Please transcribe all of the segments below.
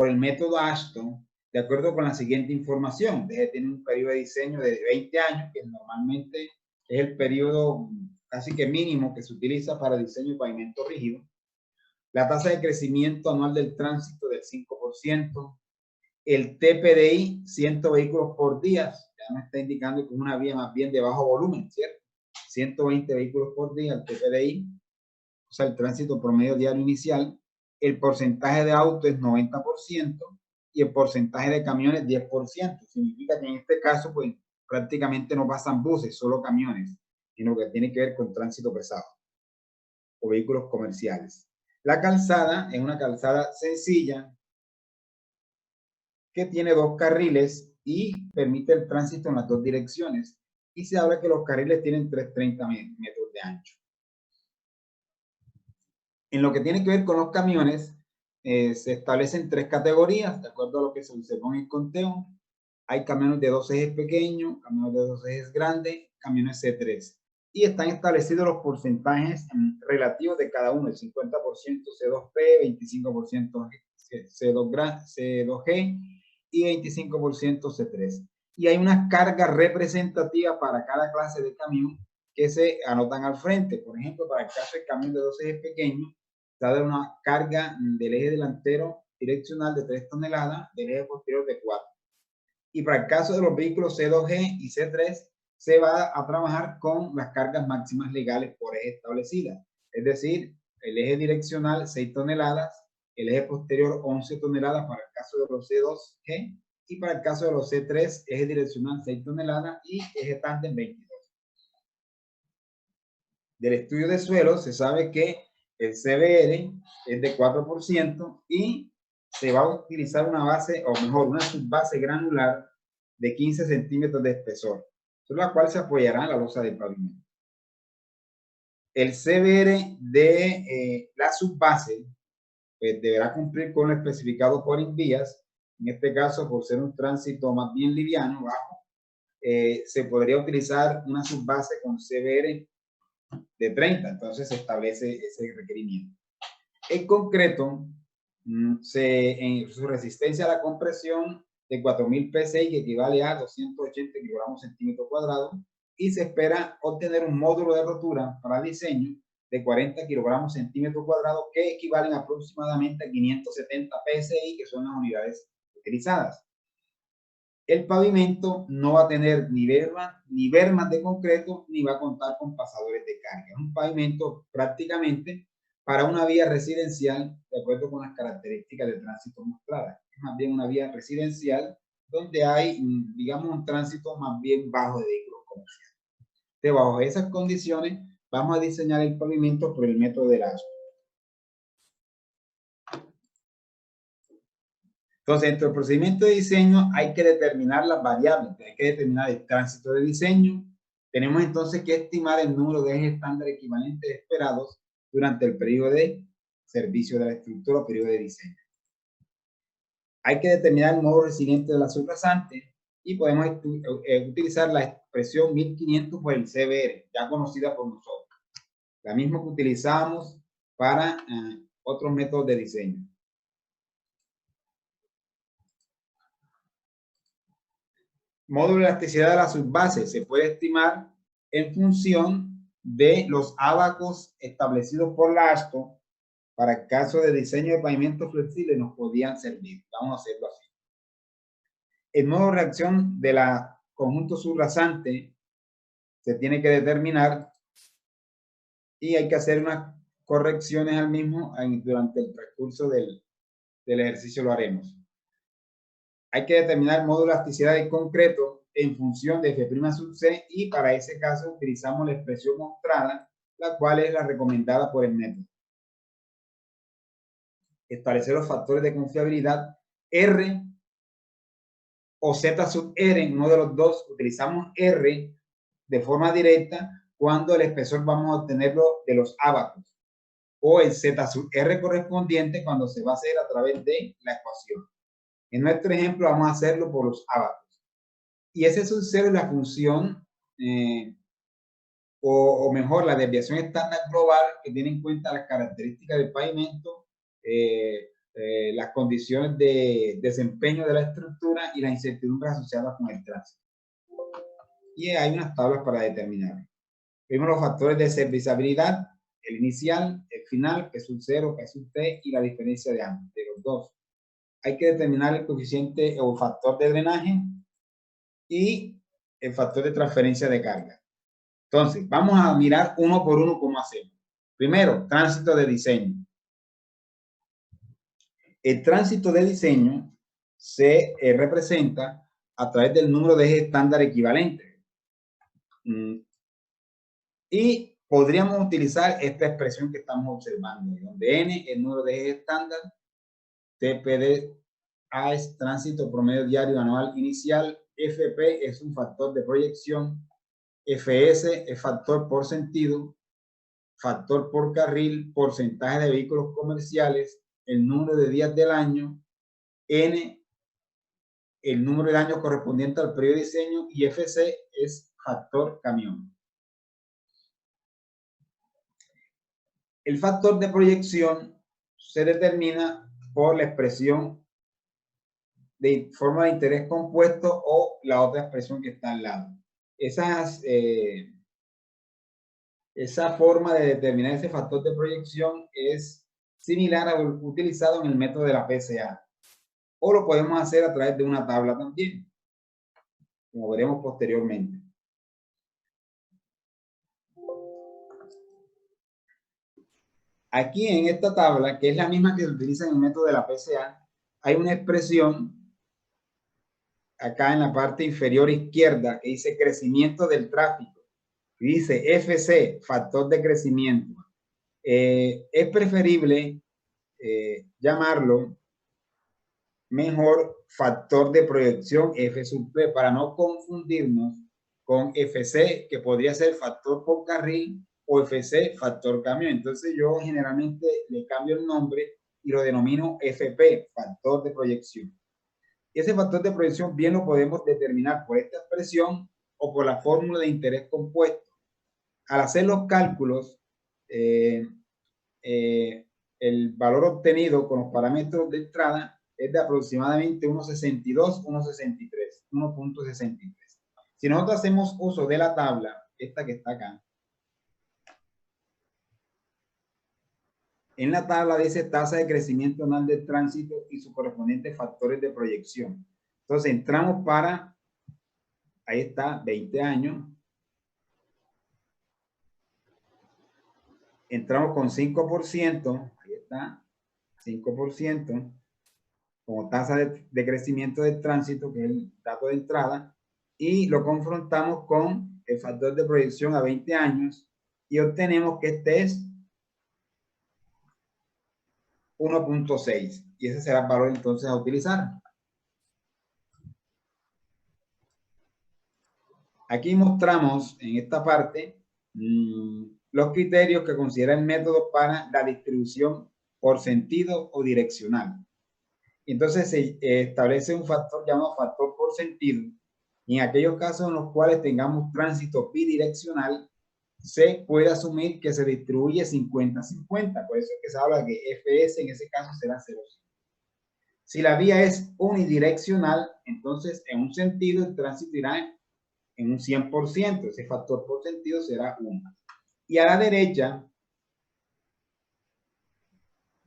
por el método Ashton, de acuerdo con la siguiente información. Tiene un periodo de diseño de 20 años, que normalmente es el periodo casi que mínimo que se utiliza para el diseño de pavimento rígido. La tasa de crecimiento anual del tránsito del 5%, el TPDI, 100 vehículos por día, ya nos está indicando que es una vía más bien de bajo volumen, ¿cierto? 120 vehículos por día, el TPDI, o sea, el tránsito promedio diario inicial. El porcentaje de autos es 90% y el porcentaje de camiones 10%. Significa que en este caso, pues, prácticamente no pasan buses, solo camiones, sino que tiene que ver con tránsito pesado o vehículos comerciales. La calzada es una calzada sencilla que tiene 2 carriles y permite el tránsito en las 2 direcciones. Y se habla que los carriles tienen 330 metros de ancho. En lo que tiene que ver con los camiones, se establecen 3 categorías, de acuerdo a lo que se pone en conteo. Hay camiones de 2 ejes pequeños, camiones de 2 ejes grandes, camiones C3. Y están establecidos los porcentajes relativos de cada uno, el 50% C2P, 25% C2G y 25% C3. Y hay unas cargas representativas para cada clase de camión que se anotan al frente. Por ejemplo, para el caso del camión de 2 ejes pequeños, está una carga del eje delantero direccional de 3 toneladas, del eje posterior de 4. Y para el caso de los vehículos C2G y C3, se va a trabajar con las cargas máximas legales por eje establecidas. Es decir, el eje direccional 6 toneladas, el eje posterior 11 toneladas para el caso de los C2G y para el caso de los C3, eje direccional 6 toneladas y eje tándem 22. Del estudio de suelo se sabe que el CBR es de 4% y se va a utilizar una base, o mejor, una subbase granular de 15 centímetros de espesor, sobre la cual se apoyará la losa del pavimento. El CBR de la subbase pues, deberá cumplir con lo especificado por Invías. En este caso, por ser un tránsito más bien liviano, bajo, se podría utilizar una subbase con CBR de 30, entonces se establece ese requerimiento. En concreto, en su resistencia a la compresión de 4000 PSI, que equivale a 280 kilogramos centímetro cuadrado, y se espera obtener un módulo de rotura para diseño de 40 kilogramos centímetro cuadrado, que equivalen aproximadamente a 570 PSI, que son las unidades utilizadas. El pavimento no va a tener ni bermas de concreto, ni va a contar con pasadores de carga. Es un pavimento prácticamente para una vía residencial, de acuerdo con las características de tránsito mostradas. Es más bien una vía residencial donde hay, digamos, un tránsito más bien bajo de vehículos comerciales. Bajo esas condiciones, vamos a diseñar el pavimento por el método del ASO. Entonces, dentro del procedimiento de diseño hay que determinar las variables, hay que determinar el tránsito de diseño. Tenemos entonces que estimar el número de ejes estándar equivalentes esperados durante el periodo de servicio de la estructura o periodo de diseño. Hay que determinar el modo resiliente de la subrasante y podemos utilizar la expresión 1500 por el CBR, ya conocida por nosotros. La misma que utilizamos para otros métodos de diseño. Módulo de elasticidad de la subbase se puede estimar en función de los ábacos establecidos por la ASTO. Para el caso de diseño de pavimento flexible nos podían servir. Vamos a hacerlo así. El modo de reacción de la conjunto subrasante se tiene que determinar y hay que hacer unas correcciones al mismo durante el transcurso del ejercicio, lo haremos. Hay que determinar el módulo de elasticidad del concreto en función de F' sub C y para ese caso utilizamos la expresión mostrada, la cual es la recomendada por el método. Establecer los factores de confiabilidad R o Z sub R, en uno de los dos utilizamos R de forma directa cuando el espesor vamos a obtenerlo de los ábacos, o el Z sub R correspondiente cuando se va a hacer a través de la ecuación. En nuestro ejemplo vamos a hacerlo por los ábacos. Y ese sub 0 es la función, o mejor, la desviación estándar global que tiene en cuenta las características del pavimento las condiciones de desempeño de la estructura y las incertidumbres asociadas con el tránsito. Y hay unas tablas para determinar. Primero, los factores de serviciabilidad, el inicial, el final, P sub 0, P sub T y la diferencia de ambos, de los dos. Hay que determinar el coeficiente o factor de drenaje y el factor de transferencia de carga. Entonces, vamos a mirar uno por uno cómo hacemos. Primero, tránsito de diseño. El tránsito de diseño se representa a través del número de ejes estándar equivalente. Y podríamos utilizar esta expresión que estamos observando, donde N es el número de ejes estándar, TPDA es tránsito promedio diario anual inicial, FP es un factor de proyección, FS es factor por sentido, factor por carril, porcentaje de vehículos comerciales, el número de días del año, N, el número de años correspondiente al periodo de diseño, y FC es factor camión. El factor de proyección se determina por la expresión de forma de interés compuesto o la otra expresión que está al lado. Esa forma de determinar ese factor de proyección es similar al utilizado en el método de la PCA. O lo podemos hacer a través de una tabla también, como veremos posteriormente. Aquí en esta tabla, que es la misma que se utiliza en el método de la PCA, hay una expresión acá en la parte inferior izquierda que dice crecimiento del tráfico. Y dice FC, factor de crecimiento. Es preferible llamarlo mejor factor de proyección F sub P para no confundirnos con FC, que podría ser factor por carril, o FC, factor camión. Entonces yo generalmente le cambio el nombre y lo denomino FP, factor de proyección. Y ese factor de proyección bien lo podemos determinar por esta expresión o por la fórmula de interés compuesto. Al hacer los cálculos, el valor obtenido con los parámetros de entrada es de aproximadamente 1.62, 1.63, 1.63. Si nosotros hacemos uso de la tabla, esta que está acá, en la tabla dice tasa de crecimiento anual del tránsito y sus correspondientes factores de proyección. Entonces entramos para, ahí está, 20 años. Entramos con 5%, ahí está, 5%, como tasa de crecimiento del tránsito, que es el dato de entrada, y lo confrontamos con el factor de proyección a 20 años y obtenemos que este es 1.6 y ese será el valor entonces a utilizar. Aquí mostramos en esta parte los criterios que considera el método para la distribución por sentido o direccional. Entonces se establece un factor llamado factor por sentido. Y en aquellos casos en los cuales tengamos tránsito bidireccional, se puede asumir que se distribuye 50-50. Por eso es que se habla que FS en ese caso será 0,5. Si la vía es unidireccional, entonces en un sentido el tránsito irá en un 100%. Ese factor por sentido será 1. Y a la derecha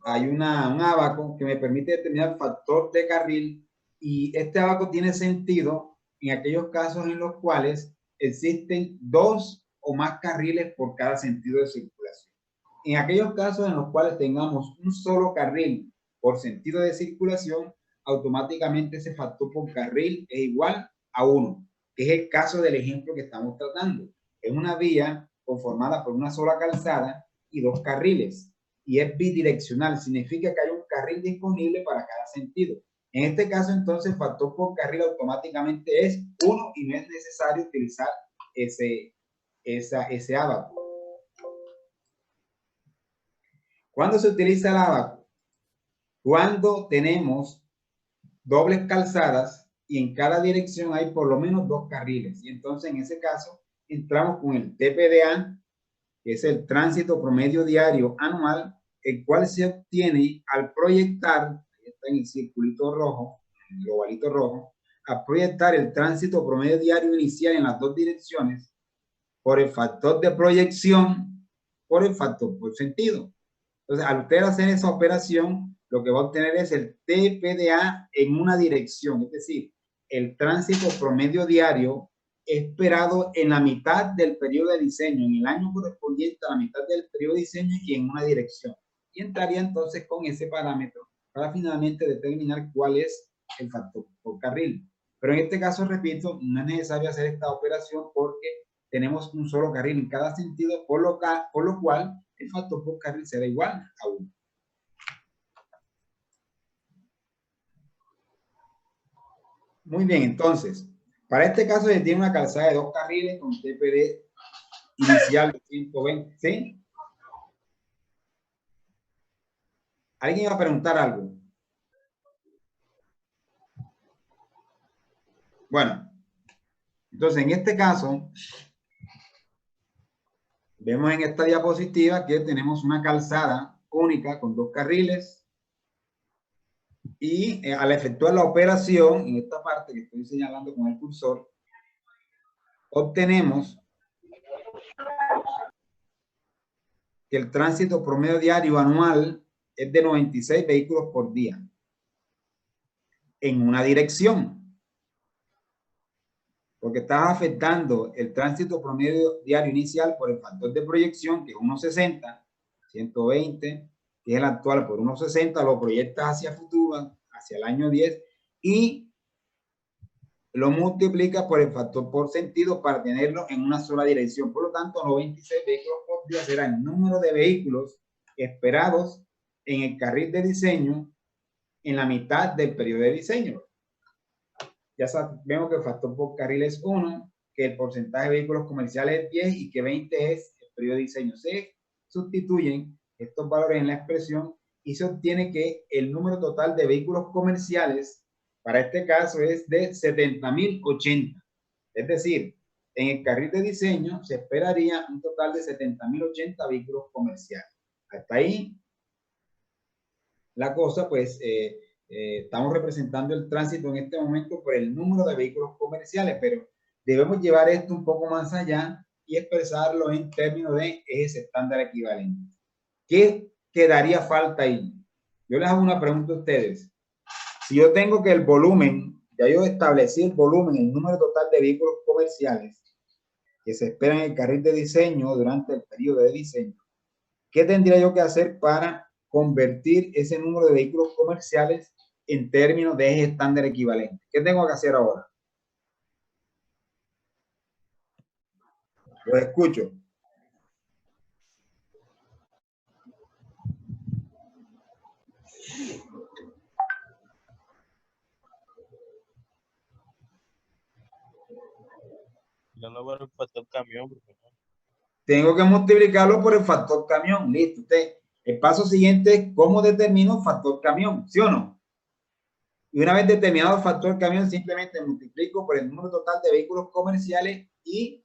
hay un ábaco que me permite determinar el factor de carril, y este ábaco tiene sentido en aquellos casos en los cuales existen 2 o más carriles por cada sentido de circulación. En aquellos casos en los cuales tengamos un solo carril por sentido de circulación, automáticamente ese factor por carril es igual a 1, que es el caso del ejemplo que estamos tratando. Es una vía conformada por una sola calzada y 2 carriles. Y es bidireccional, significa que hay un carril disponible para cada sentido. En este caso, entonces, el factor por carril automáticamente es 1 y no es necesario utilizar ese ábaco. ¿Cuándo se utiliza el ábaco? Cuando tenemos dobles calzadas y en cada dirección hay por lo menos 2 carriles. Y entonces, en ese caso, entramos con el TPDA, que es el tránsito promedio diario anual, el cual se obtiene al proyectar, ahí está en el circulito rojo, en el ovalito rojo, a proyectar el tránsito promedio diario inicial en las dos direcciones por el factor de proyección, por el factor por sentido. Entonces, al usted hacer esa operación, lo que va a obtener es el TPDA en una dirección, es decir, el tránsito promedio diario esperado en la mitad del periodo de diseño, en el año correspondiente a la mitad del periodo de diseño y en una dirección. Y entraría entonces con ese parámetro para finalmente determinar cuál es el factor por carril. Pero en este caso, repito, no es necesario hacer esta operación porque tenemos un solo carril en cada sentido, por lo cual el factor por carril será igual a 1. Muy bien, entonces, para este caso se tiene una calzada de 2 carriles con TPD inicial de 120, ¿sí? ¿Alguien va a preguntar algo? Bueno, entonces en este caso, vemos en esta diapositiva que tenemos una calzada única con 2 carriles y al efectuar la operación, en esta parte que estoy señalando con el cursor, obtenemos que el tránsito promedio diario anual es de 96 vehículos por día en una dirección. Porque está afectando el tránsito promedio diario inicial por el factor de proyección, que es 1.60, 120, que es el actual por 1.60, lo proyectas hacia futuro, hacia el año 10, y lo multiplica por el factor por sentido para tenerlo en una sola dirección. Por lo tanto, 96 vehículos por día será el número de vehículos esperados en el carril de diseño en la mitad del periodo de diseño. Ya sabemos que el factor por carril es 1, que el porcentaje de vehículos comerciales es 10 y que 20 es el periodo de diseño. Se sustituyen estos valores en la expresión y se obtiene que el número total de vehículos comerciales para este caso es de 70.080. Es decir, en el carril de diseño se esperaría un total de 70.080 vehículos comerciales. Hasta ahí la cosa, pues, estamos representando el tránsito en este momento por el número de vehículos comerciales, pero debemos llevar esto un poco más allá y expresarlo en términos de ejes estándar equivalentes. ¿Qué quedaría falta ahí? Yo les hago una pregunta a ustedes. Si yo tengo que el volumen, ya yo establecí el volumen, el número total de vehículos comerciales que se esperan en el carril de diseño durante el periodo de diseño, ¿qué tendría yo que hacer para convertir ese número de vehículos comerciales en términos de eje estándar equivalente? ¿Qué tengo que hacer ahora? Lo escucho. No por el factor camión. Tengo que multiplicarlo por el factor camión. Listo. Usted, el paso siguiente es cómo determino factor camión, ¿sí o no? Y una vez determinado el factor camión, simplemente multiplico por el número total de vehículos comerciales y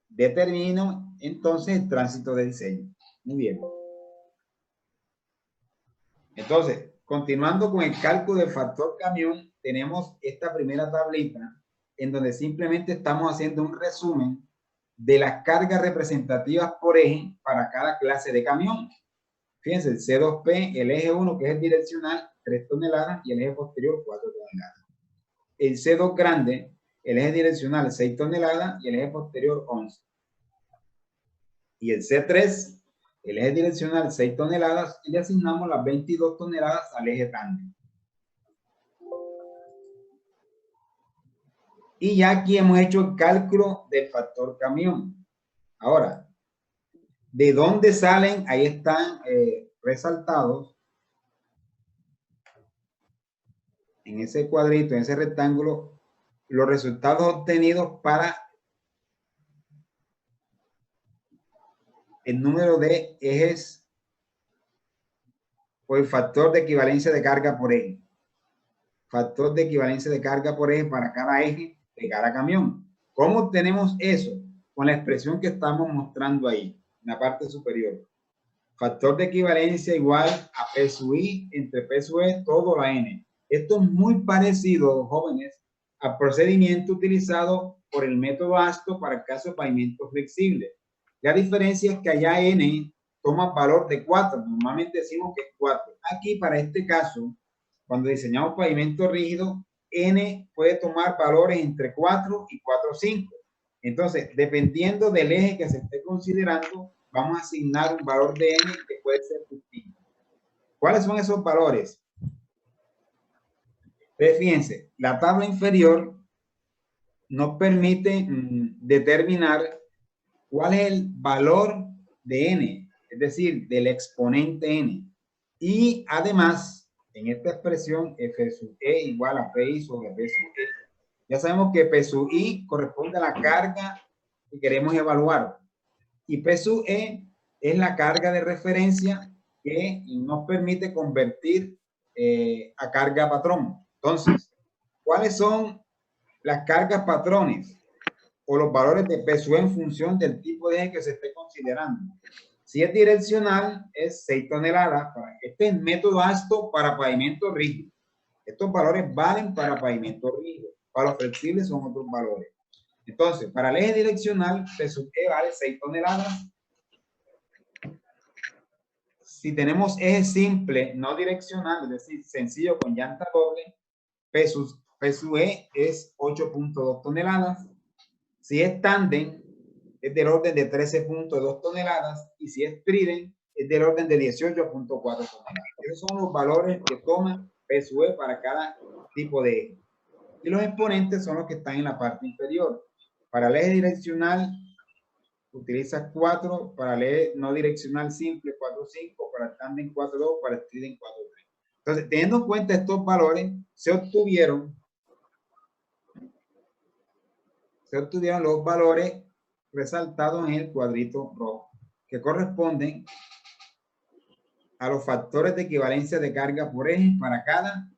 determino entonces el tránsito de diseño. Muy bien. Entonces, continuando con el cálculo del factor camión, tenemos esta primera tablita en donde simplemente estamos haciendo un resumen de las cargas representativas por eje para cada clase de camión. Fíjense, el C2P, el eje 1, que es el direccional, 3 toneladas, y el eje posterior, 4 toneladas. El C2 grande, el eje direccional, 6 toneladas, y el eje posterior, 11. Y el C3, el eje direccional, 6 toneladas, y le asignamos las 22 toneladas al eje grande. Y ya aquí hemos hecho el cálculo del factor camión. Ahora, ¿de dónde salen? Ahí están resaltados en ese cuadrito, en ese rectángulo, los resultados obtenidos para el número de ejes o el factor de equivalencia de carga por eje. Factor de equivalencia de carga por eje para cada eje de cada camión. ¿Cómo obtenemos eso? Con la expresión que estamos mostrando ahí, en la parte superior. factor de equivalencia igual a P sub I entre P sub E todo la N. Esto es muy parecido, jóvenes, al procedimiento utilizado por el método ASTO para el caso de pavimento flexible. La diferencia es que allá N toma valor de 4, normalmente decimos que es 4. Aquí, para este caso, cuando diseñamos pavimento rígido, N puede tomar valores entre 4 y 4,5. Entonces, dependiendo del eje que se esté considerando, vamos a asignar un valor de N que puede ser distinto. ¿Cuáles son esos valores? Entonces, fíjense, la tabla inferior nos permite determinar cuál es el valor de N, es decir, del exponente N. Y además, en esta expresión, F sub E igual a Pi sobre P sub E, ya sabemos que P sub I corresponde a la carga que queremos evaluar. Y P sub E es la carga de referencia que nos permite convertir a carga patrón. Entonces, ¿cuáles son las cargas patrones o los valores de P sub E en función del tipo de eje que se esté considerando? Si es direccional, es 6 toneladas. Este es el método ASTO para pavimento rígido. Estos valores valen para pavimento rígido. Para los flexibles son otros valores. Entonces, para el eje direccional, P sub E vale 6 toneladas. Si tenemos eje simple, no direccional, es decir, sencillo con llanta doble, P sub E es 8,2 toneladas. Si es tándem, es del orden de 13,2 toneladas. Y si es trident, es del orden de 18,4 toneladas. Esos son los valores que toma P sub E para cada tipo de eje. Y los exponentes son los que están en la parte inferior. Para el eje direccional, utiliza 4, para el eje no direccional simple 4,5, para el tándem 4,2, para el trident 4,3. Entonces, teniendo en cuenta estos valores, se obtuvieron los valores resaltados en el cuadrito rojo, que corresponden a los factores de equivalencia de carga por eje para cada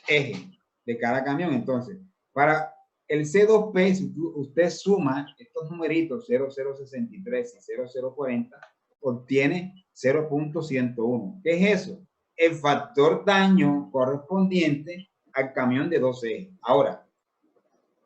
eje de cada camión. Entonces, para el C2P, si usted suma estos numeritos 0,063 y 0,040, obtiene 0,101. ¿Qué es eso? El factor daño correspondiente al camión de 2 ejes. Ahora,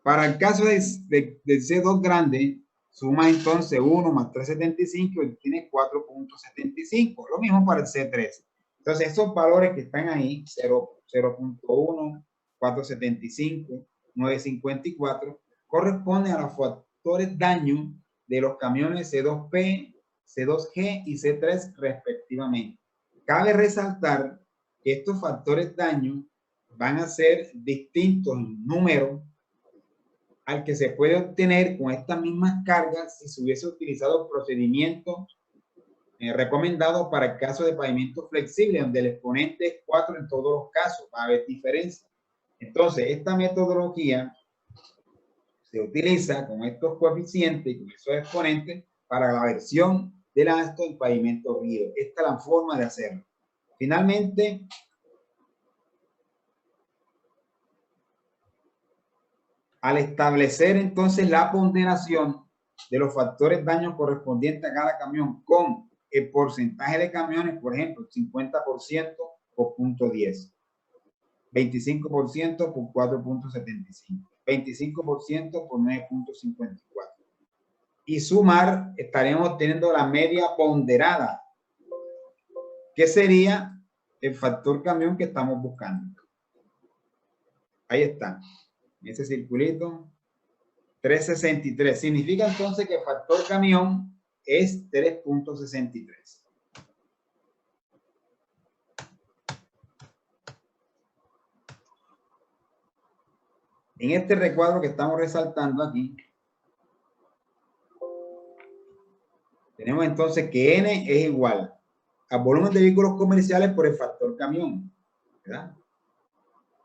para el caso del C2 grande, suma entonces 1 más 3,75 y tiene 4,75. Lo mismo para el C3. Entonces, esos valores que están ahí, 0,1, 4,75, 9,54, corresponden a los factores daño de los camiones C2P, C2G y C3 respectivamente. Cabe resaltar que estos factores daño van a ser distintos en número al que se puede obtener con estas mismas cargas si se hubiese utilizado procedimientos recomendado para el caso de pavimento flexible, donde el exponente es 4 en todos los casos, va a haber diferencia. Entonces, esta metodología se utiliza con estos coeficientes y con esos exponentes para la versión del ASTO en pavimento rígido. Esta es la forma de hacerlo. Finalmente, al establecer entonces la ponderación de los factores daños correspondientes a cada camión con el porcentaje de camiones, por ejemplo, 50% por 0,10, 25% por 4,75, 25% por 9,54. Y sumar, estaremos obteniendo la media ponderada, que sería el factor camión que estamos buscando. Ahí está, ese circulito, 3,63. Significa entonces que el factor camión es 3,63. En este recuadro que estamos resaltando aquí, tenemos entonces que N es igual al volumen de vehículos comerciales por el factor camión, ¿verdad?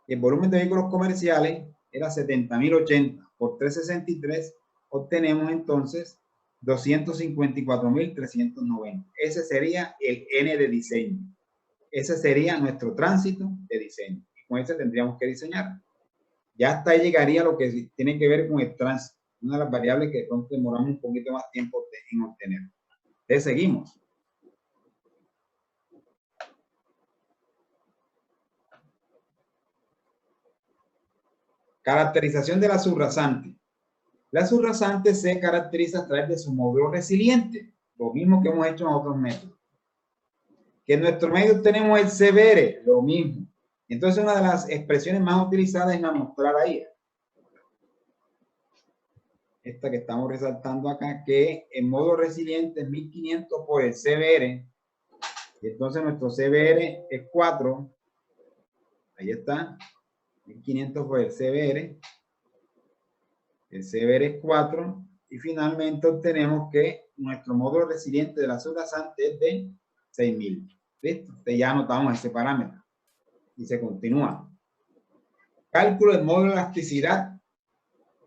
El volumen de vehículos comerciales era 70.080 por 3,63, obtenemos entonces 254.390. Ese sería el N de diseño. Ese sería nuestro tránsito de diseño. Con ese tendríamos que diseñar. Ya hasta ahí llegaría lo que tiene que ver con el tránsito, una de las variables que demoramos un poquito más tiempo en obtener. Entonces seguimos. Caracterización de la subrasante. La subrasante se caracteriza a través de su módulo resiliente, lo mismo que hemos hecho en otros métodos. Que en nuestro medio tenemos el CBR, lo mismo. Entonces, una de las expresiones más utilizadas es la mostrada ahí. Esta que estamos resaltando acá, que en modo resiliente es 1500 por el CBR. Y entonces nuestro CBR es 4. Ahí está. 1500 por el CBR. El CBR es 4. Y finalmente obtenemos que nuestro módulo resiliente de la subrasante es de 6000. ¿Listo? Entonces ya anotamos ese parámetro. Y se continúa. Cálculo del módulo de elasticidad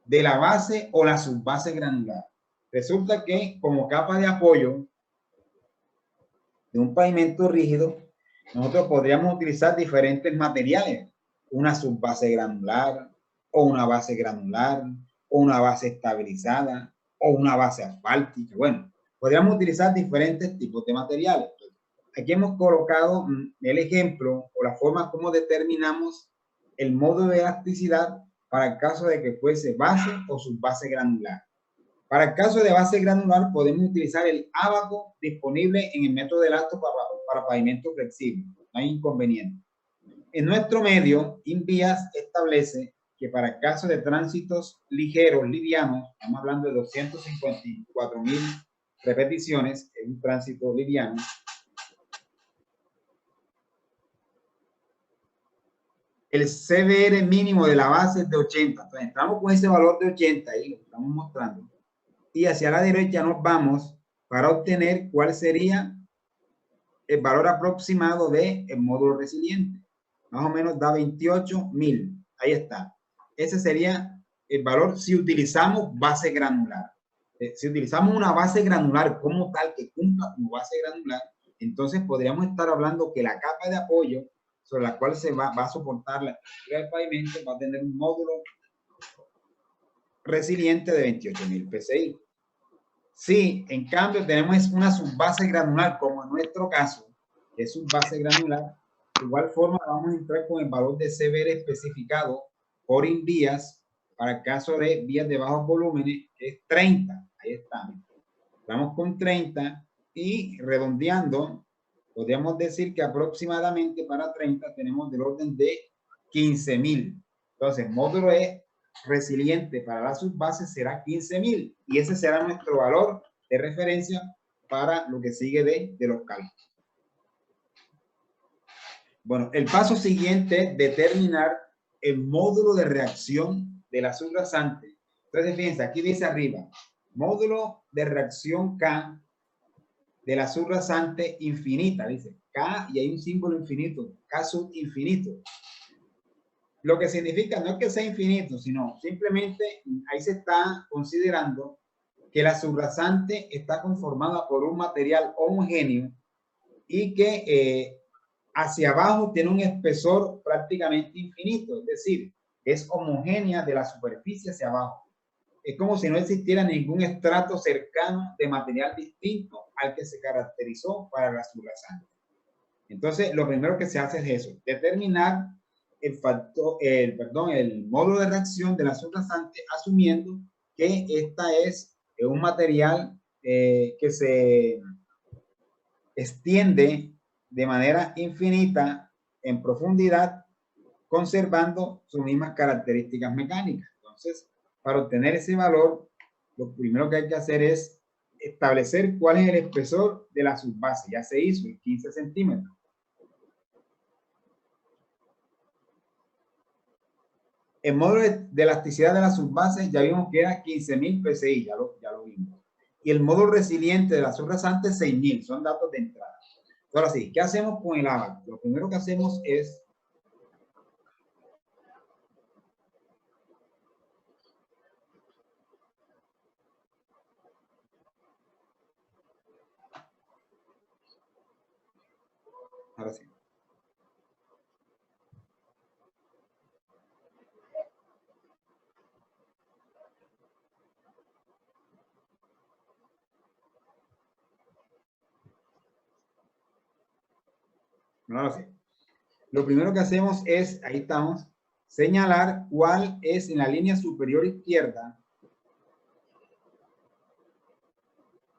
de la base o la subbase granular. Resulta que como capa de apoyo de un pavimento rígido, nosotros podríamos utilizar diferentes materiales. Una subbase granular, o una base granular, o una base estabilizada, o una base asfáltica. Bueno, podríamos utilizar diferentes tipos de materiales. Aquí hemos colocado el ejemplo o la forma como determinamos el módulo de elasticidad para el caso de que fuese base o subbase granular. Para el caso de base granular podemos utilizar el ábaco disponible en el método de Elasto para pavimento flexible. No hay inconveniente. En nuestro medio, Invías establece que para el caso de tránsitos ligeros, livianos, estamos hablando de 254.000 repeticiones, es un tránsito liviano, el CBR mínimo de la base es de 80. Entonces, entramos con ese valor de 80 ahí, lo estamos mostrando. Y hacia la derecha nos vamos para obtener cuál sería el valor aproximado del módulo resiliente. Más o menos da 28.000. Ahí está. Ese sería el valor si utilizamos base granular. Si utilizamos una base granular como tal que cumpla como base granular, entonces podríamos estar hablando que la capa de apoyo sobre la cual se va a soportar la estructura del pavimento va a tener un módulo resiliente de 28.000 PSI. Si en cambio tenemos una subbase granular, como en nuestro caso, que es subbase granular, de igual forma vamos a entrar con el valor de CBR especificado por Invías para el caso de vías de bajos volúmenes, que es 30. Ahí está. Estamos con 30 y redondeando, podríamos decir que aproximadamente para 30 tenemos del orden de 15.000. Entonces, el módulo es resiliente para la subbase será 15.000 y ese será nuestro valor de referencia para lo que sigue de los cálculos. Bueno, el paso siguiente es determinar el módulo de reacción de la subrasante. Entonces, fíjense, aquí dice arriba, módulo de reacción K de la subrasante infinita, dice K y hay un símbolo infinito, K sub infinito. Lo que significa no es que sea infinito, sino simplemente ahí se está considerando que la subrasante está conformada por un material homogéneo y que hacia abajo tiene un espesor prácticamente infinito, es decir, es homogénea de la superficie hacia abajo. Es como si no existiera ningún estrato cercano de material distinto al que se caracterizó para la subrasante. Entonces, lo primero que se hace es eso, determinar el módulo de reacción de la subrasante, asumiendo que esta es un material que se extiende de manera infinita en profundidad, conservando sus mismas características mecánicas. Entonces, para obtener ese valor, lo primero que hay que hacer es establecer cuál es el espesor de la subbase. Ya se hizo, 15 centímetros. El módulo de elasticidad de la subbase ya vimos que era 15.000 PSI, ya lo vimos. Y el módulo resiliente de la subrasante, 6.000, son datos de entrada. Ahora sí, ¿qué hacemos con el ábaco? Lo primero que hacemos es ahora sí. Ahora sí. Lo primero que hacemos es, ahí estamos, señalar cuál es en la línea superior izquierda,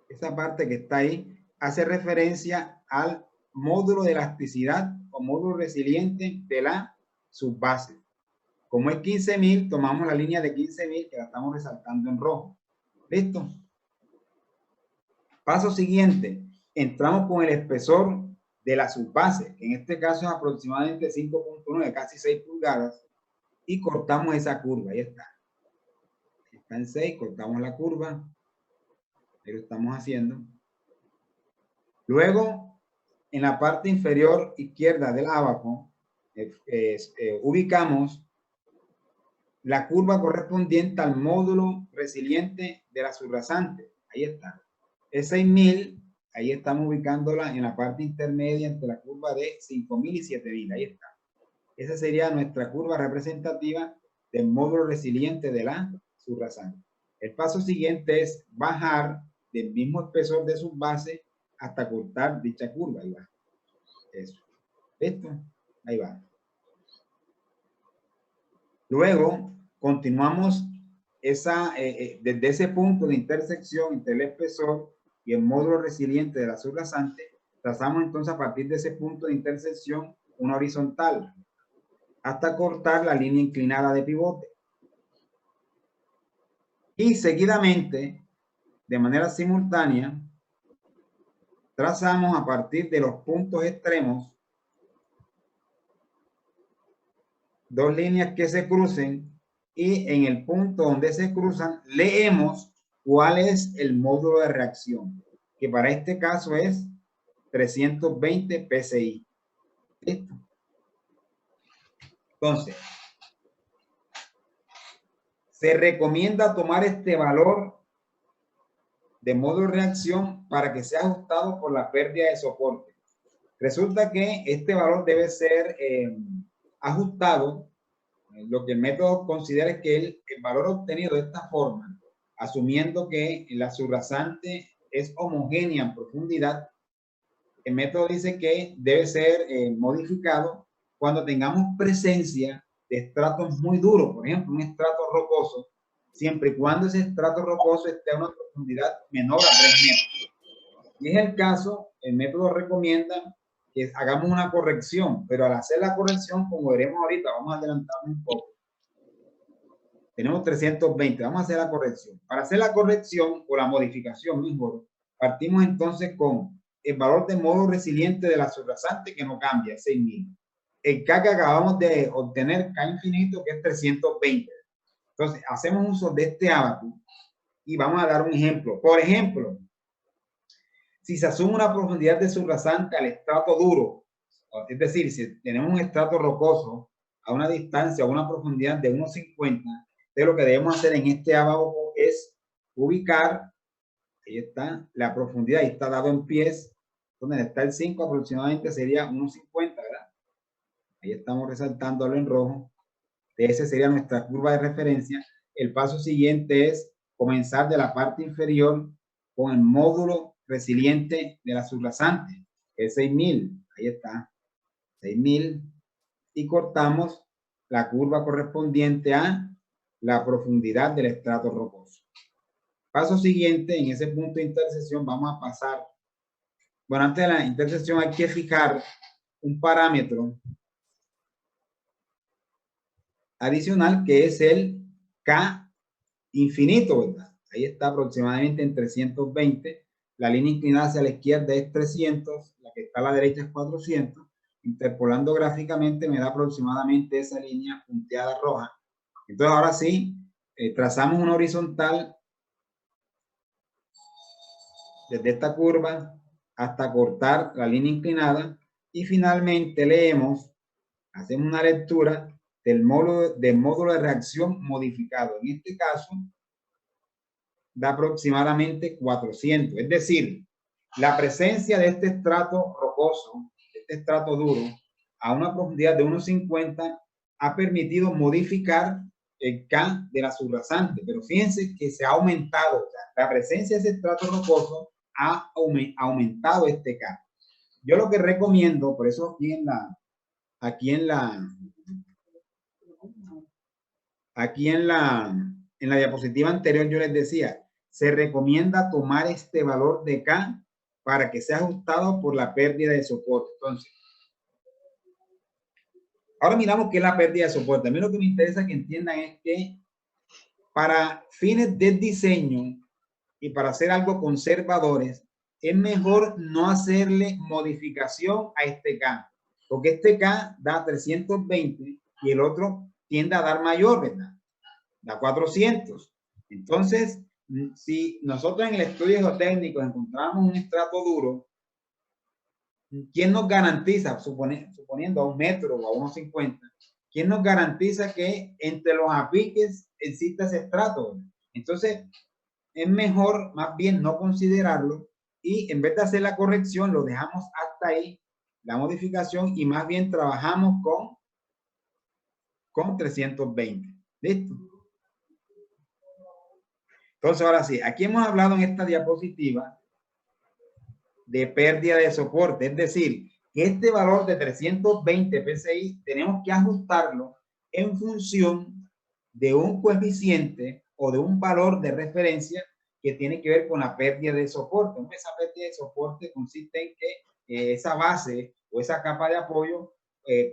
esa parte que está ahí, hace referencia al módulo de elasticidad o módulo resiliente de la subbase. Como es 15.000, tomamos la línea de 15.000 que la estamos resaltando en rojo. ¿Listo? Paso siguiente, entramos con el espesor de la subbase, que en este caso es aproximadamente 5.9, casi 6 pulgadas, y cortamos esa curva. Ahí está. Está en 6, cortamos la curva. Ahí lo estamos haciendo. Luego, en la parte inferior izquierda del ábaco, ubicamos la curva correspondiente al módulo resiliente de la subrasante. Ahí está. Es 6.000. Ahí estamos ubicándola en la parte intermedia entre la curva de 5.000 y 7.000. Ahí está. Esa sería nuestra curva representativa del módulo resiliente de la subrasante. El paso siguiente es bajar del mismo espesor de subbase hasta cortar dicha curva. Ahí va. Eso. ¿Listo? Ahí va. Luego, continuamos desde ese punto de intersección entre el espesor y el módulo resiliente de la subrasante, trazamos entonces a partir de ese punto de intersección una horizontal hasta cortar la línea inclinada de pivote. Y seguidamente, de manera simultánea, trazamos a partir de los puntos extremos dos líneas que se crucen y en el punto donde se cruzan leemos cuál es el módulo de reacción, que para este caso es 320 PSI. ¿Listo? Entonces, se recomienda tomar este valor de módulo de reacción para que sea ajustado por la pérdida de soporte. Resulta que este valor debe ser ajustado. Lo que el método considera es que el valor obtenido de esta forma, asumiendo que la subrasante es homogénea en profundidad, el método dice que debe ser modificado cuando tengamos presencia de estratos muy duros, por ejemplo, un estrato rocoso, siempre y cuando ese estrato rocoso esté a una profundidad menor a 3 metros. Y es el caso, el método recomienda que hagamos una corrección, pero al hacer la corrección, como veremos ahorita, vamos a adelantarnos un poco. Tenemos 320, vamos a hacer la corrección. Para hacer la corrección o la modificación mejor, partimos entonces con el valor de módulo resiliente de la subrasante que no cambia, 6.000. El K que acabamos de obtener, K infinito, que es 320. Entonces, hacemos uso de este ábaco y vamos a dar un ejemplo. Por ejemplo, si se asume una profundidad de subrasante al estrato duro, es decir, si tenemos un estrato rocoso a una distancia, a una profundidad de 1,50, entonces lo que debemos hacer en este ábaco es ubicar, ahí está, la profundidad, ahí está dado en pies, donde está el 5 aproximadamente sería 1,50, ¿verdad? Ahí estamos resaltándolo en rojo. Esa sería nuestra curva de referencia. El paso siguiente es comenzar de la parte inferior con el módulo resiliente de la subrasante, que es 6.000. Ahí está, 6.000. Y cortamos la curva correspondiente a la profundidad del estrato rocoso. Paso siguiente, en ese punto de intersección vamos a pasar. Bueno, antes de la intersección hay que fijar un parámetro adicional que es el K infinito, ¿verdad? Ahí está aproximadamente en 320. La línea inclinada hacia la izquierda es 300, la que está a la derecha es 400. Interpolando gráficamente me da aproximadamente esa línea punteada roja. Entonces ahora sí, trazamos una horizontal desde esta curva hasta cortar la línea inclinada y finalmente leemos, hacemos una lectura del módulo de reacción modificado. En este caso, da aproximadamente 400. Es decir, la presencia de este estrato rocoso, este estrato duro, a una profundidad de 1,50 ha permitido modificar el K de la subrasante. Pero fíjense que se ha aumentado, o sea, la presencia de ese estrato rocoso ha aumentado este K. Yo lo que recomiendo, por eso aquí en la Aquí en la diapositiva anterior yo les decía, se recomienda tomar este valor de K para que sea ajustado por la pérdida de soporte. Entonces, ahora miramos qué es la pérdida de soporte. A mí lo que me interesa que entiendan es que para fines de diseño y para hacer algo conservadores, es mejor no hacerle modificación a este K, porque este K da 320 y el otro tiende a dar mayor, ¿verdad? Da 400. Entonces, si nosotros en el estudio geotécnico encontramos un estrato duro, ¿quién nos garantiza, suponiendo a 1 metro o a 1,50, quién nos garantiza que entre los apiques exista ese estrato? Entonces, es mejor más bien no considerarlo y en vez de hacer la corrección, lo dejamos hasta ahí, la modificación, y más bien trabajamos con 320. ¿Listo? Entonces, ahora sí, aquí hemos hablado en esta diapositiva de pérdida de soporte, es decir, que este valor de 320 PSI tenemos que ajustarlo en función de un coeficiente o de un valor de referencia que tiene que ver con la pérdida de soporte. Esa pérdida de soporte consiste en que esa base o esa capa de apoyo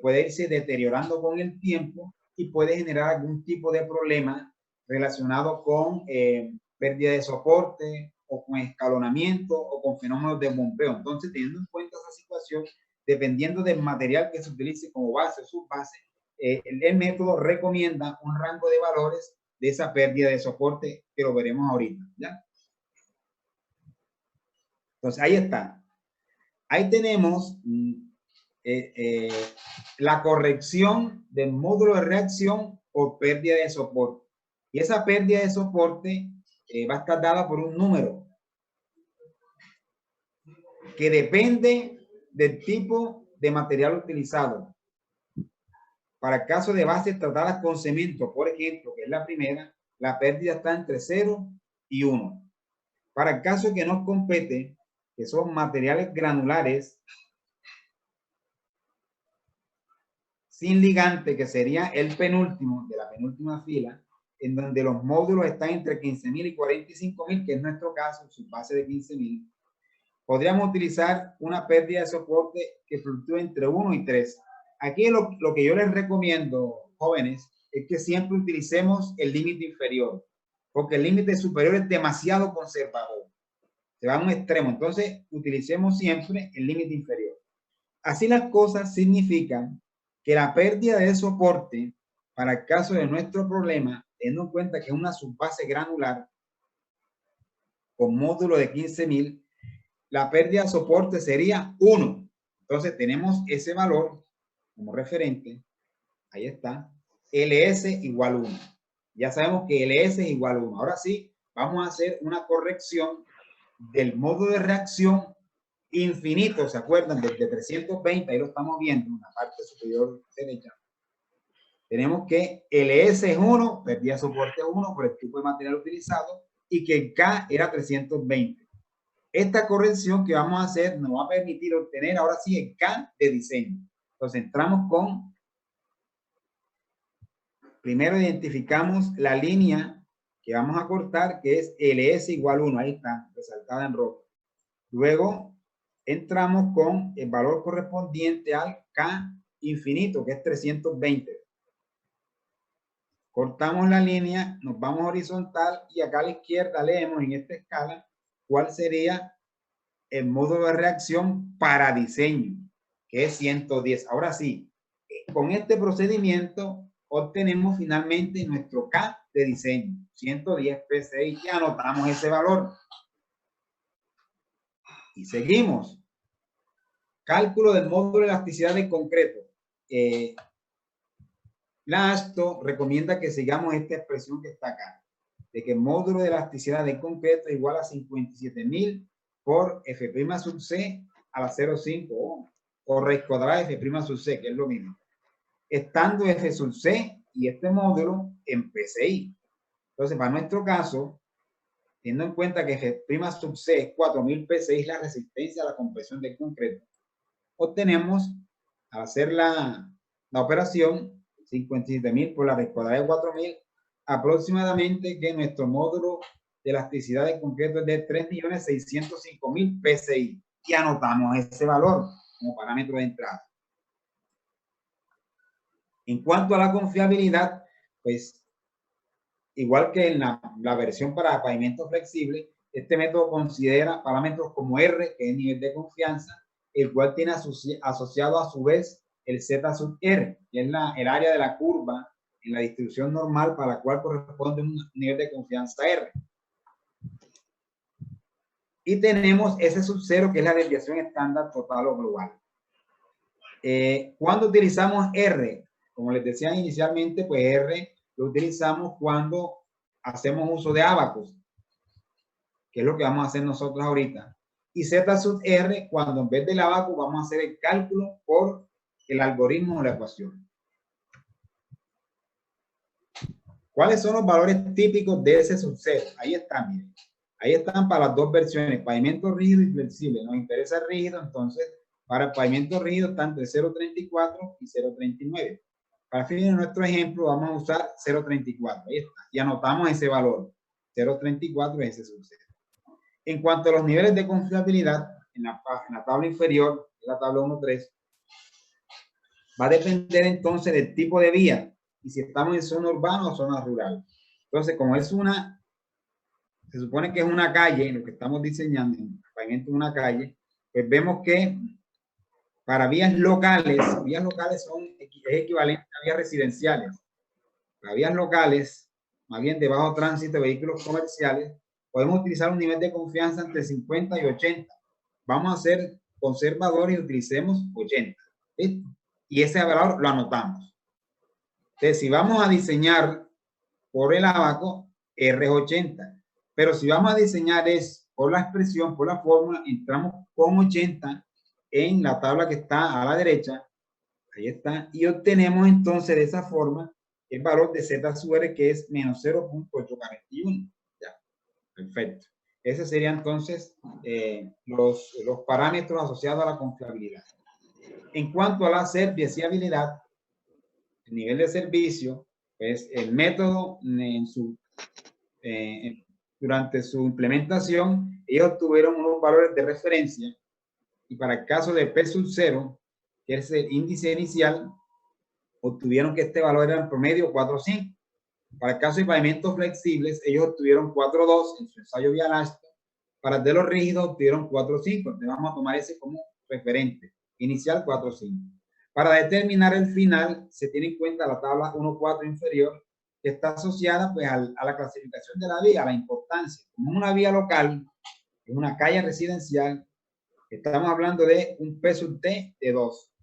puede irse deteriorando con el tiempo y puede generar algún tipo de problema relacionado con pérdida de soporte o con escalonamiento o con fenómenos de bombeo. Entonces, teniendo en cuenta esa situación, dependiendo del material que se utilice como base o subbase, el método recomienda un rango de valores de esa pérdida de soporte que lo veremos ahorita, ¿ya? Entonces, ahí está. Ahí tenemos la corrección del módulo de reacción por pérdida de soporte. Y esa pérdida de soporte va a estar dada por un número que depende del tipo de material utilizado. Para el caso de bases tratadas con cemento, por ejemplo, que es la primera, la pérdida está entre 0 y 1. Para el caso que nos compete, que son materiales granulares sin ligante, que sería el penúltimo de la penúltima fila, en donde los módulos están entre 15.000 y 45.000, que es nuestro caso, su base de 15.000, podríamos utilizar una pérdida de soporte que fluctúe entre 1 y 3. Aquí lo que yo les recomiendo, jóvenes, es que siempre utilicemos el límite inferior, porque el límite superior es demasiado conservador. Se va a un extremo. Entonces, utilicemos siempre el límite inferior. Así las cosas significan que la pérdida de soporte, para el caso de nuestro problema, teniendo en cuenta que es una subbase granular con módulo de 15.000, la pérdida de soporte sería 1. Entonces tenemos ese valor como referente. Ahí está. LS igual 1. Ya sabemos que LS es igual 1. Ahora sí, vamos a hacer una corrección del módulo de reacción infinito. ¿Se acuerdan? Desde 320, ahí lo estamos viendo en la parte superior derecha. Tenemos que LS es 1, pérdida de soporte 1 por el tipo de material utilizado, y que el K era 320. Esta corrección que vamos a hacer nos va a permitir obtener ahora sí el K de diseño. Entonces entramos con, primero identificamos la línea que vamos a cortar, que es LS igual 1, ahí está, resaltada en rojo. Luego entramos con el valor correspondiente al K infinito, que es 320. Cortamos la línea, nos vamos horizontal y acá a la izquierda leemos en esta escala cuál sería el módulo de reacción para diseño, que es 110. Ahora sí, con este procedimiento obtenemos finalmente nuestro K de diseño, 110 PSI, y anotamos ese valor. Y seguimos. Cálculo del módulo de elasticidad de concreto. La ASTO recomienda que sigamos esta expresión que está acá, de que el módulo de elasticidad de concreto es igual a 57.000 por F' sub C a la 0,5 o raíz cuadrada de F' sub C, que es lo mismo. Estando F sub C y este módulo en PSI. Entonces, para nuestro caso, teniendo en cuenta que F' sub C es 4.000 PSI, la resistencia a la compresión del concreto, obtenemos, al hacer la operación, 57.000 por la raíz cuadrada de 4.000 aproximadamente que nuestro módulo de elasticidad de concreto es de 3.605.000 PSI y anotamos ese valor como parámetro de entrada. En cuanto a la confiabilidad, pues igual que en la versión para pavimento flexible, este método considera parámetros como R, que es el nivel de confianza, el cual tiene asociado a su vez el Z sub R, que es el área de la curva en la distribución normal para la cual corresponde un nivel de confianza R. Y tenemos S sub 0, que es la desviación estándar total o global. ¿Cuándo utilizamos R? Como les decía inicialmente, pues R lo utilizamos cuando hacemos uso de ábacos, que es lo que vamos a hacer nosotros ahorita. Y Z sub R, cuando en vez del abaco vamos a hacer el cálculo por el algoritmo o la ecuación. ¿Cuáles son los valores típicos de S sub 0? Ahí están, miren. Ahí están para las dos versiones, pavimento rígido y flexible. Nos interesa el rígido, entonces para el pavimento rígido está entre 0.34 y 0.39. Para fin de nuestro ejemplo vamos a usar 0.34. Ahí está. Y anotamos ese valor. 0.34 es S sub 0. En cuanto a los niveles de confiabilidad, en la tabla inferior, la tabla 1.3, va a depender entonces del tipo de vía y si estamos en zona urbana o zona rural. Entonces, como es se supone que es una calle, lo que estamos diseñando, en pavimento de una calle, pues vemos que para vías locales es equivalente a vías residenciales. Para vías locales, más bien de bajo tránsito de vehículos comerciales, podemos utilizar un nivel de confianza entre 50 y 80. Vamos a ser conservadores y utilicemos 80. ¿Listo? Y ese valor lo anotamos. Entonces, si vamos a diseñar por el abaco, R es 80. Pero si vamos a diseñar por la expresión, por la fórmula, entramos con 80 en la tabla que está a la derecha. Ahí está. Y obtenemos entonces de esa forma el valor de Z sub R, que es menos 0.841. Ya, perfecto. Ese sería entonces los parámetros asociados a la confiabilidad. En cuanto a la serviciabilidad, el nivel de servicio, pues el método durante su implementación, ellos tuvieron unos valores de referencia y para el caso de P sub 0, que es el índice inicial, obtuvieron que este valor era en promedio 4.5. Para el caso de pavimentos flexibles, ellos obtuvieron 4.2 en su ensayo vialástico. Para el de los rígidos obtuvieron 4.5. Entonces vamos a tomar ese como referente. Inicial 4.5. Para determinar el final, se tiene en cuenta la tabla 1.4 inferior, que está asociada pues, a la clasificación de la vía, a la importancia. Como una vía local, es una calle residencial, estamos hablando de un P sub T de 2.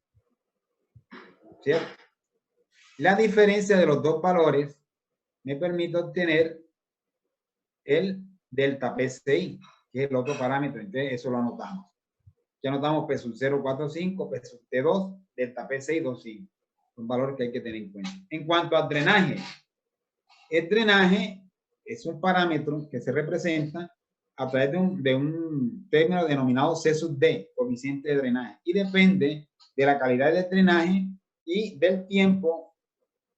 ¿Cierto? La diferencia de los dos valores me permite obtener el delta PCI, que es el otro parámetro. Entonces, eso lo anotamos. Ya anotamos P sub 0.45, P sub T2, delta PCI 2.5. Son valores que hay que tener en cuenta. En cuanto al drenaje, el drenaje es un parámetro que se representa a través de un término denominado C sub D, coeficiente de drenaje, y depende de la calidad del drenaje y del tiempo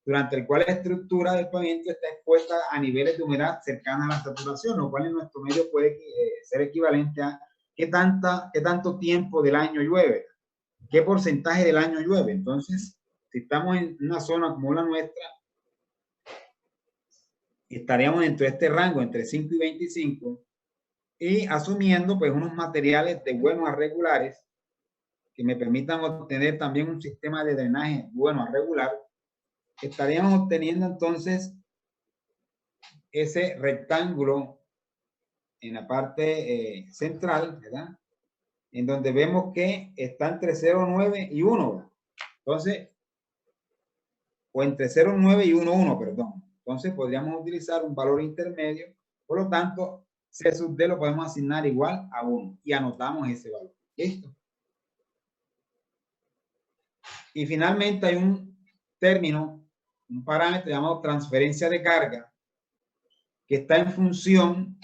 durante el cual la estructura del pavimento está expuesta a niveles de humedad cercanos a la saturación, lo cual en nuestro medio puede ser equivalente a qué tanto tiempo del año llueve, qué porcentaje del año llueve. Entonces, si estamos en una zona como la nuestra, estaríamos dentro de este rango entre 5 y 25 y asumiendo pues unos materiales de buenos a regulares que me permitan obtener también un sistema de drenaje bueno a regular, estaríamos obteniendo entonces ese rectángulo en la parte central, ¿verdad? En donde vemos que está entre 0,9 y 1. Entonces, o entre 0,9 y 1,1, perdón. Entonces, podríamos utilizar un valor intermedio. Por lo tanto, C sub D lo podemos asignar igual a 1 y anotamos ese valor. ¿Listo? Y finalmente hay un término, un parámetro llamado transferencia de carga, que está en función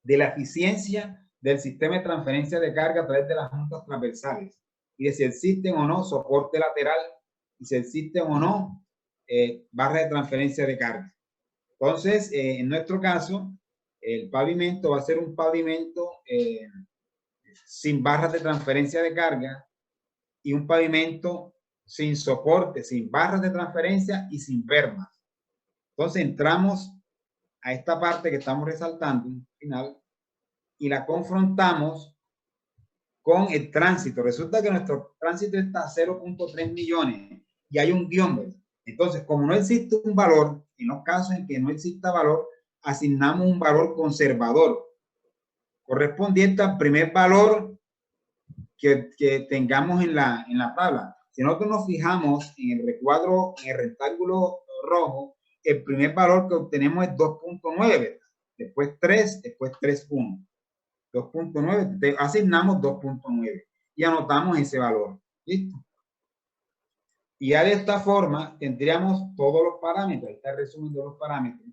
de la eficiencia del sistema de transferencia de carga a través de las juntas transversales y de si existen o no soporte lateral y si existen o no barras de transferencia de carga. Entonces, en nuestro caso, el pavimento va a ser un pavimento sin barras de transferencia de carga y un pavimento sin soporte, sin barras de transferencia y sin bermas. Entonces entramos a esta parte que estamos resaltando, final, y la confrontamos con el tránsito. Resulta que nuestro tránsito está a 0.3 millones y hay un guión. Entonces, como no existe un valor, en los casos en que no exista valor, asignamos un valor conservador correspondiente al primer valor que tengamos en la tabla. Si nosotros nos fijamos en el recuadro, en el rectángulo rojo, el primer valor que obtenemos es 2.9, después 3, después 3.1. 2.9, asignamos 2.9 y anotamos ese valor. ¿Listo? Y ya de esta forma tendríamos todos los parámetros. Ahí está el resumen de los parámetros.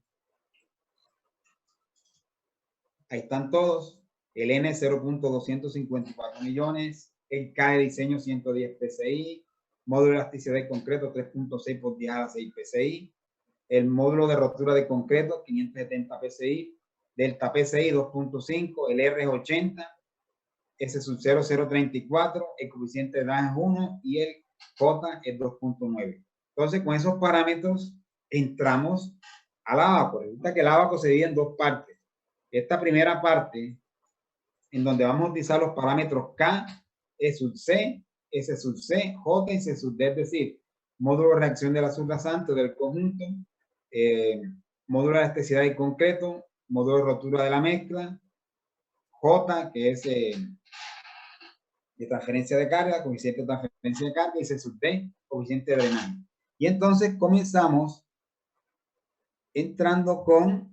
Ahí están todos. El N 0.254 millones, el K de diseño 110 PSI, módulo de elasticidad de concreto 3.6 por 10 a la 6 PSI, el módulo de rotura de concreto 570 PSI, delta PSI 2.5, el R es 80, S sub 0.034, el coeficiente de edad es 1 y el J es 2.9. Entonces, con esos parámetros entramos al ábaco. Resulta que el ábaco se divide en dos partes. Esta primera parte, en donde vamos a utilizar los parámetros K, E sub C, S sub C, J y C sub D, es decir, módulo de reacción de la subrasante del conjunto, módulo de elasticidad y concreto, módulo de rotura de la mezcla, J, que es de transferencia de carga, coeficiente de transferencia de carga, y C sub D, coeficiente de drenaje. Y entonces comenzamos entrando con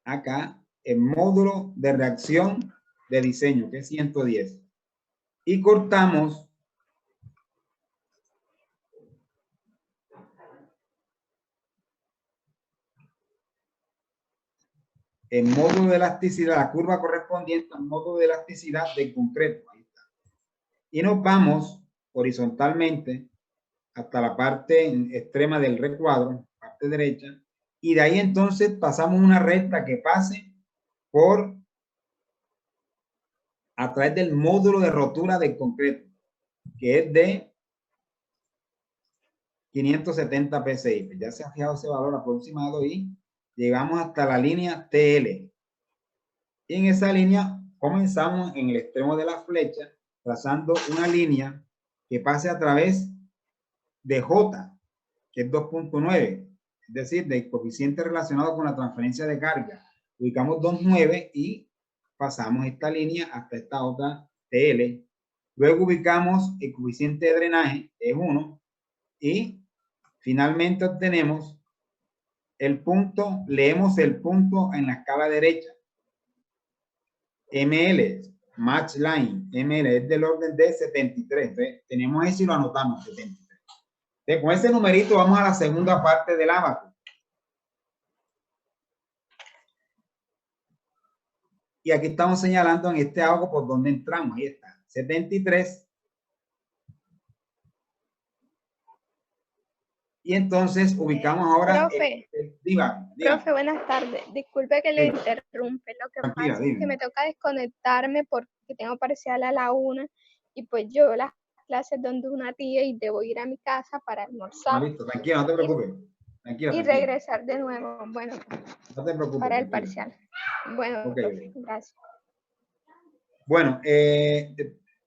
acá el módulo de reacción de diseño, que es 110. Y cortamos el módulo de elasticidad, la curva correspondiente al módulo de elasticidad del concreto. Ahí está. Y nos vamos horizontalmente hasta la parte extrema del recuadro, parte derecha, y de ahí entonces pasamos una recta que pase por a través del módulo de rotura del concreto, que es de 570 PSI. Ya se ha fijado ese valor aproximado y llegamos hasta la línea TL. Y en esa línea comenzamos en el extremo de la flecha, trazando una línea que pase a través de J, que es 2.9, es decir, del coeficiente relacionado con la transferencia de carga. Ubicamos 2.9 y pasamos esta línea hasta esta otra TL. Luego ubicamos el coeficiente de drenaje, es 1, y finalmente obtenemos el punto, leemos el punto en la escala derecha. ML, match line, ML es del orden de 73. ¿Ves? Tenemos eso y lo anotamos, 73. Entonces, con ese numerito vamos a la segunda parte del ábaco. Y aquí estamos señalando en este ábaco por donde entramos. Ahí está, 73. Y entonces ubicamos ahora... Profe, Dígame. profe, buenas tardes. Disculpe que le interrumpe. Lo que Tranquila, pasa es dime. que me toca desconectarme porque tengo parcial a la 1 y pues yo las clases donde una tía y debo ir a mi casa para almorzar. Listo, tranquila, no te preocupes. Tranquila, y tranquila. regresar de nuevo, bueno, No te preocupes. para el Tranquila. parcial. Bueno, Okay, profe, gracias. Bueno,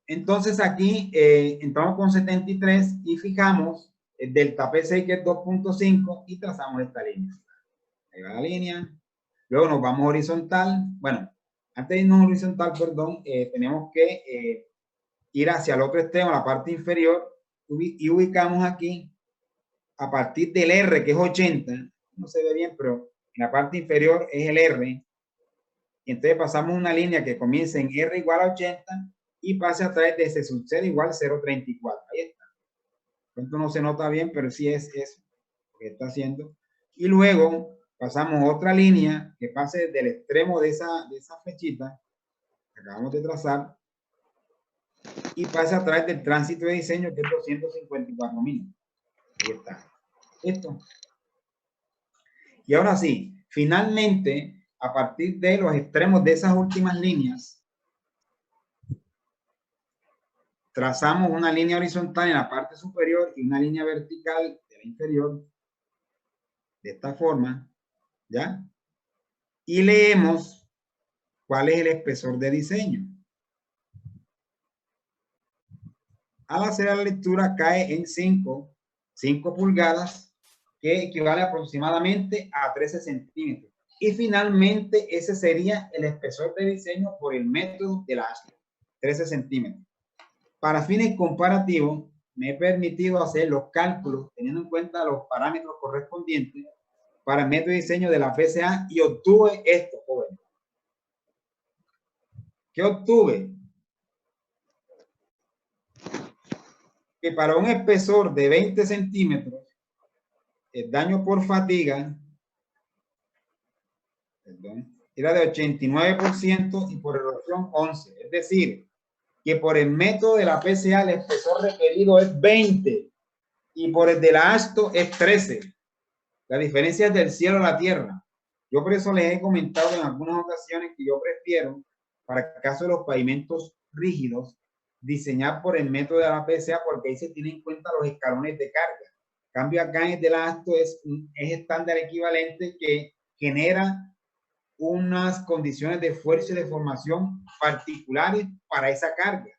entonces aquí entramos con 73 y fijamos el delta P6 que es 2.5 y trazamos esta línea. Ahí va la línea. Luego nos vamos horizontal. Bueno, antes de irnos horizontal, perdón, tenemos que ir hacia el otro extremo, la parte inferior, y ubicamos aquí a partir del R, que es 80. No se ve bien, pero en la parte inferior es el R. Y entonces pasamos una línea que comienza en R igual a 80 y pase a través de S sub 0 igual 0.34. Ahí está. Esto no se nota bien, pero sí es eso que está haciendo. Y luego pasamos otra línea que pase del extremo de esa flechita que acabamos de trazar y pase a través del tránsito de diseño que es 254.000. Ahí está. Esto. Y ahora sí, finalmente, a partir de los extremos de esas últimas líneas, trazamos una línea horizontal en la parte superior y una línea vertical de la inferior, de esta forma, ¿ya? Y leemos cuál es el espesor de diseño. Al hacer la lectura cae en 5 pulgadas, que equivale aproximadamente a 13 centímetros. Y finalmente ese sería el espesor de diseño por el método de la ASCII, 13 centímetros. Para fines comparativos, me he permitido hacer los cálculos teniendo en cuenta los parámetros correspondientes para el método de diseño de la PCA y obtuve esto, joven. ¿Qué obtuve? Que para un espesor de 20 centímetros, el daño por fatiga, era de 89% y por erosión 11%. Es decir, que por el método de la PCA el espesor requerido es 20 y por el de la ASTO es 13. La diferencia es del cielo a la tierra. Yo por eso les he comentado en algunas ocasiones que yo prefiero, para el caso de los pavimentos rígidos, diseñar por el método de la PCA porque ahí se tienen en cuenta los escalones de carga. En cambio acá en el de la ASTO es estándar equivalente que genera unas condiciones de fuerza y de formación particulares para esa carga.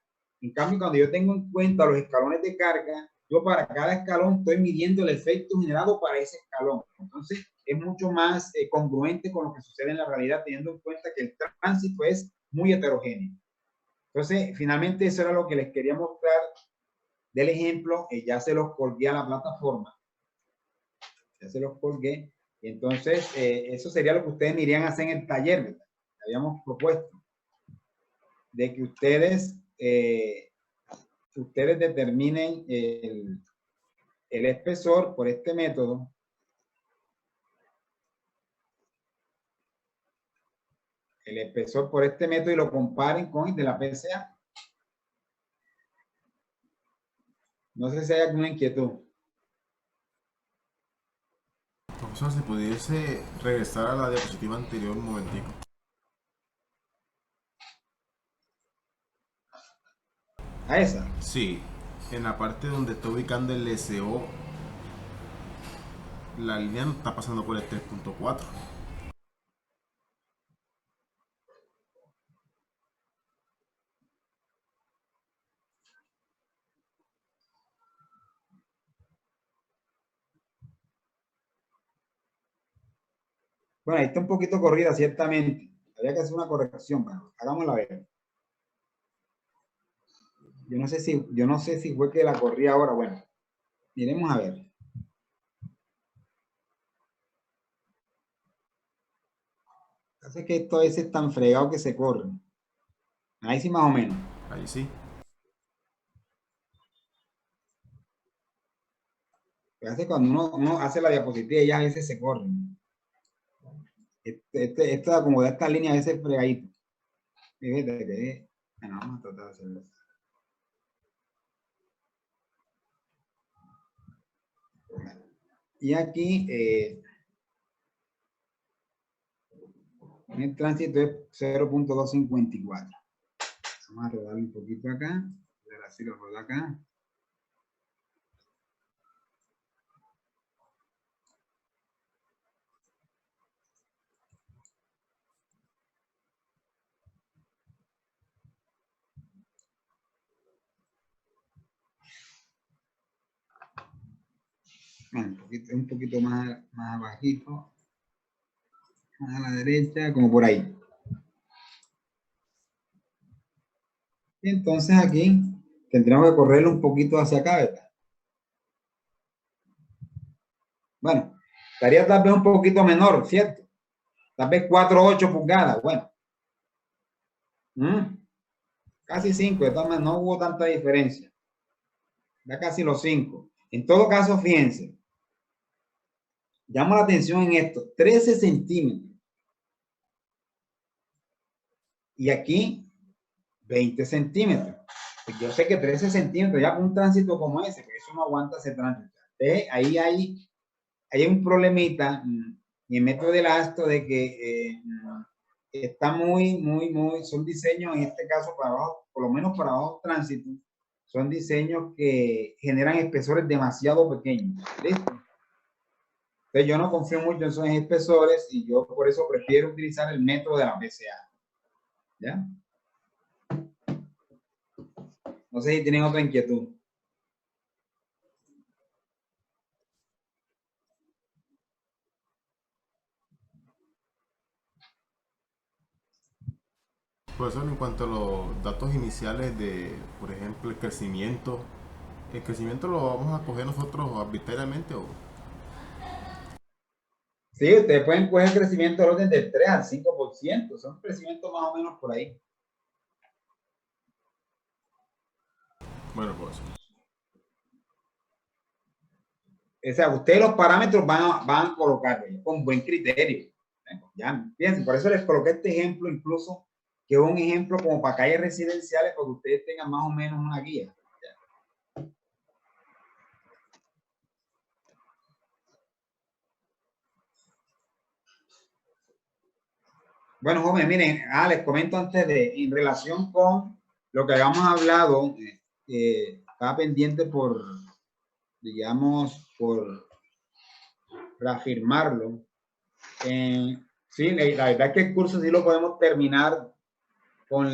En cambio, cuando yo tengo en cuenta los escalones de carga, yo para cada escalón estoy midiendo el efecto generado para ese escalón. Entonces, es mucho más congruente con lo que sucede en la realidad, teniendo en cuenta que el tránsito es muy heterogéneo. Entonces, finalmente, eso era lo que les quería mostrar del ejemplo. Ya se los colgué a la plataforma. Ya se los colgué. Entonces, eso sería lo que ustedes me irían a hacer en el taller, ¿verdad? Habíamos propuesto de que ustedes determinen el espesor por este método. El espesor por este método y lo comparen con el de la PCA. No sé si hay alguna inquietud. Profesor, si pudiese regresar a la diapositiva anterior un momentico. ¿A esa? Sí, en la parte donde está ubicando el SO, la línea no está pasando por el 3.4. Bueno, ahí está un poquito corrida, ciertamente. Habría que hacer una corrección. Bueno, hagámosla ver. Yo no sé si fue que la corrí ahora. Bueno, miremos a ver. Hace que esto a veces es tan fregado que se corre. Ahí sí más o menos. Ahí sí. Hace cuando uno hace la diapositiva y a veces se corre. Esto acomoda esta línea a veces fregadito. Fíjate, bueno, vamos a tratar de hacerlo. Y aquí en el tránsito es 0.254. Vamos a rodarle un poquito acá. Así lo rodo acá. Bueno, un poquito más abajito. Más a la derecha, como por ahí. Y entonces aquí tendríamos que correrlo un poquito hacia acá, ¿verdad? Bueno, estaría tal vez un poquito menor, ¿cierto? Tal vez 4 o 8 pulgadas, bueno. Casi 5, de todas maneras no hubo tanta diferencia. Ya casi los 5. En todo caso, fíjense. Llamo la atención en esto, 13 centímetros. Y aquí, 20 centímetros. Pues yo sé que 13 centímetros, ya con un tránsito como ese, que eso no aguanta ese tránsito. Ahí hay hay un problemita en el método del astro de que está muy, son diseños, en este caso para abajo, por lo menos para abajo tránsito, son diseños que generan espesores demasiado pequeños. ¿Listo? Entonces yo no confío mucho en esos espesores y yo por eso prefiero utilizar el método de la PCA. ¿Ya? No sé si tienen otra inquietud. Profesor, en cuanto a los datos iniciales de, por ejemplo, el crecimiento lo vamos a coger nosotros arbitrariamente o... Sí, ustedes pueden coger crecimiento del orden del 3 al 5%, son crecimientos más o menos por ahí. Bueno, profesor. O sea, ustedes los parámetros van a colocar con buen criterio. Ya, fíjense, por eso les coloqué este ejemplo, incluso que es un ejemplo como para calles residenciales, para que ustedes tengan más o menos una guía. Bueno, jóvenes, miren, les comento antes en relación con lo que habíamos hablado, estaba pendiente por, digamos, por reafirmarlo. Sí, la verdad es que el curso sí lo podemos terminar con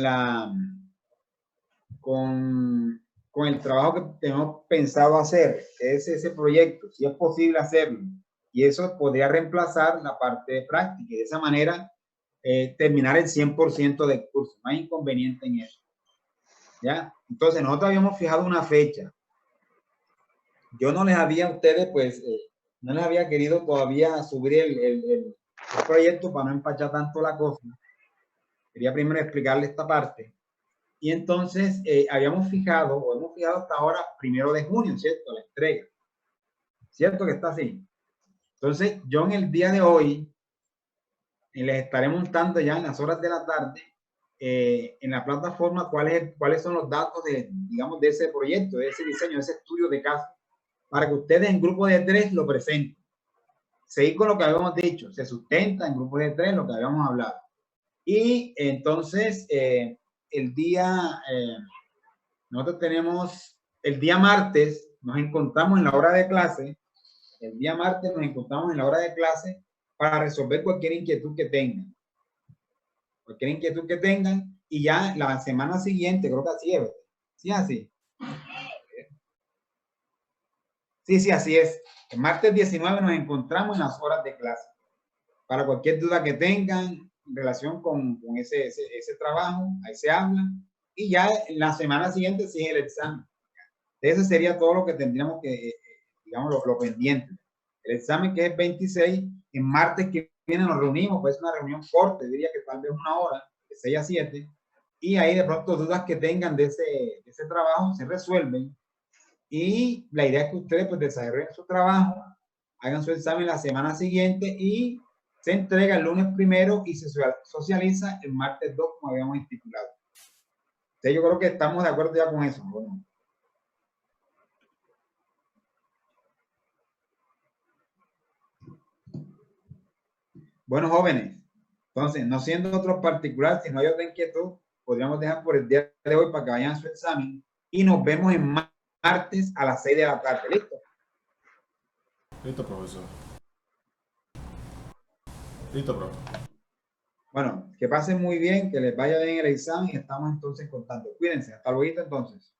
el trabajo que tenemos pensado hacer, que es ese proyecto, si es posible hacerlo. Y eso podría reemplazar la parte de práctica y de esa manera terminar el 100% del curso. No hay inconveniente en eso. ¿Ya? Entonces, nosotros habíamos fijado una fecha. Yo no les había a ustedes, pues, no les había querido todavía subir el proyecto para no empachar tanto la cosa. Quería primero explicarles esta parte. Y entonces hemos fijado hasta ahora 1 de junio, ¿cierto? La entrega. ¿Cierto que está así? Entonces, yo en el día de hoy les estaré montando ya en las horas de la tarde en la plataforma cuáles son los datos digamos, de ese proyecto, de ese diseño, de ese estudio de caso, para que ustedes en grupo de 3 lo presenten. Seguir con lo que habíamos dicho, se sustenta en grupos de 3 lo que habíamos hablado. Y entonces, nosotros tenemos el día martes, nos encontramos en la hora de clase, para resolver cualquier inquietud que tengan. Y ya la semana siguiente, creo que así es. Sí, así. Sí, así es. El martes 19 nos encontramos en las horas de clase. Para cualquier duda que tengan en relación con ese trabajo, ahí se habla. Y ya en la semana siguiente sigue el examen. Ese sería todo lo que tendríamos que, digamos, lo pendiente. El examen que es 26, en martes que viene nos reunimos, pues es una reunión corta, diría que tal vez 1 hora, de 6 a 7, y ahí de pronto dudas que tengan de ese trabajo se resuelven. Y la idea es que ustedes pues desarrollen su trabajo, hagan su examen la semana siguiente y se entrega el lunes 1 y se socializa el martes 2, como habíamos estipulado. Entonces yo creo que estamos de acuerdo ya con eso, ¿no? Bueno, jóvenes, entonces, no siendo otro particular, si no hay otra inquietud, podríamos dejar por el día de hoy para que vayan a su examen y nos vemos en martes a las 6 de la tarde. ¿Listo? Listo, profesor. Listo, profe. Bueno, que pasen muy bien, que les vaya bien el examen y estamos entonces en contacto. Cuídense, hasta luego entonces.